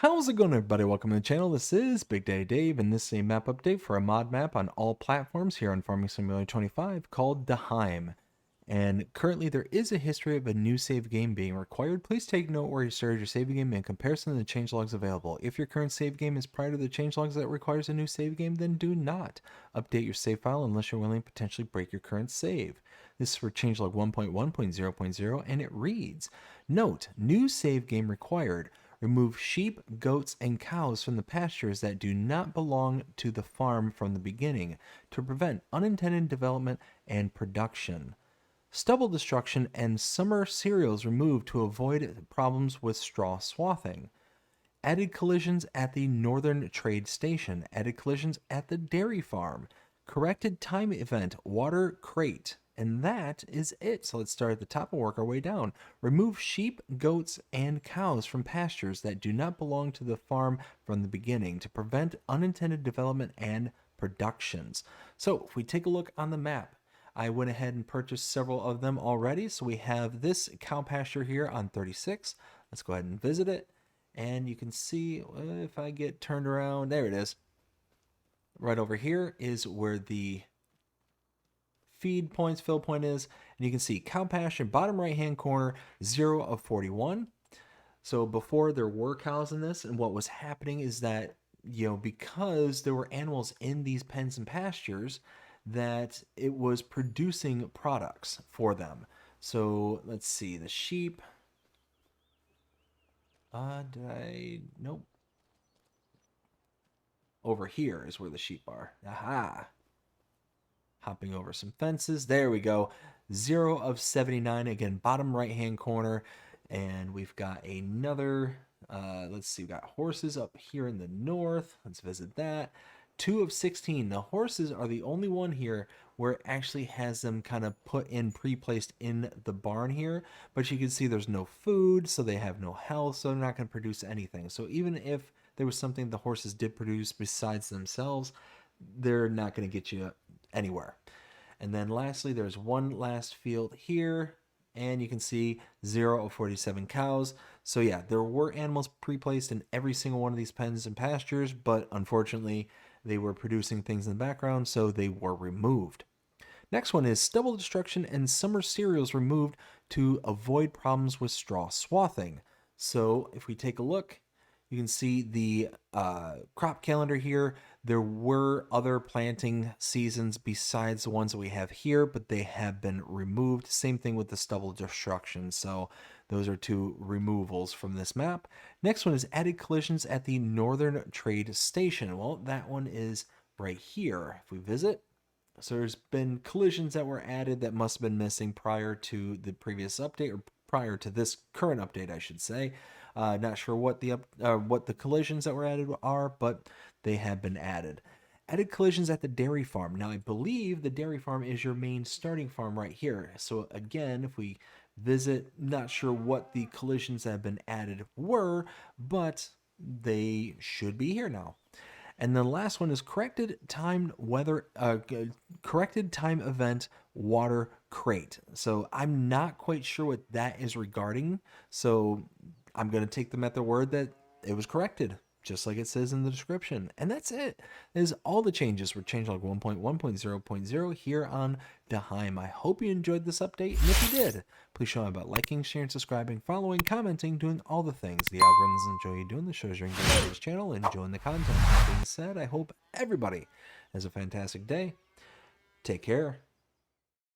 How's it going, everybody? Welcome to the channel. This is Big Daddy Dave, and this is a map update for a mod map on all platforms here on Farming Simulator 25 called Daheim. And currently there is a history of a new save game being required. Please take note where you started your save game in comparison to the changelogs available. If your current save game is prior to the changelogs that requires a new save game, then do not update your save file unless you're willing to potentially break your current save. This is for changelog 1.1.0.0, and it reads, note, new save game required. Remove sheep, goats, and cows from the pastures that do not belong to the farm from the beginning to prevent unintended development and production. Stubble destruction and summer cereals removed to avoid problems with straw swathing. Added collisions at the northern trade station. Added collisions at the dairy farm. Corrected time event, water crate. And that is it. So let's start at the top and work our way down. Remove sheep, goats, and cows from pastures that do not belong to the farm from the beginning to prevent unintended development and productions. So if we take a look on the map, I went ahead and purchased several of them already. So we have this cow pasture here on 36. Let's go ahead and visit it. And you can see if I get turned around, there it is. Right over here is where the feed points, fill point is, and you can see cow pasture, bottom right hand corner, 0 of 41. So before there were cows in this, and what was happening is that, because there were animals in these pens and pastures, that it was producing products for them. So let's see, the sheep. Nope. Over here is where the sheep are. Aha. Hopping over some fences. There we go. 0 of 79. Again, bottom right-hand corner. And we've got another, let's see, we've got horses up here in the north. Let's visit that. 2 of 16. The horses are the only one here where it actually has them kind of put in, pre-placed in the barn here. But you can see there's no food, so they have no health, so they're not going to produce anything. So even if there was something the horses did produce besides themselves, they're not going to get you anywhere. And then lastly, there's one last field here, and you can see 0 of 47 cows. So yeah, there were animals pre-placed in every single one of these pens and pastures, but unfortunately they were producing things in the background, so they were removed. Next one is stubble destruction and summer cereals removed to avoid problems with straw swathing. So if we take a look, you can see the crop calendar here. There were other planting seasons besides the ones that we have here, but they have been removed. Same thing with the stubble destruction. So those are two removals from this map. Next one is added collisions at the northern trade station. Well, that one is right here. If we visit, so there's been collisions that were added that must have been missing prior to the previous update, or prior to this current update, I should say. Not sure what the collisions that were added are, but they have been added. Added collisions at the dairy farm. Now, I believe the dairy farm is your main starting farm right here. So again, if we visit, not sure what the collisions that have been added were, but they should be here now. And the last one is corrected time event water crate. So I'm not quite sure what that is regarding. So I'm going to take them at their word that it was corrected, just like it says in the description. And that's it. That is all the changes for changelog 1.1.0.0 here on Daheim. I hope you enjoyed this update, and if you did, please show me about liking, sharing, subscribing, following, commenting, doing all the things the algorithms enjoy you doing. The shows you're engaged with this channel and enjoying the content. That being said, I hope everybody has a fantastic day. Take care.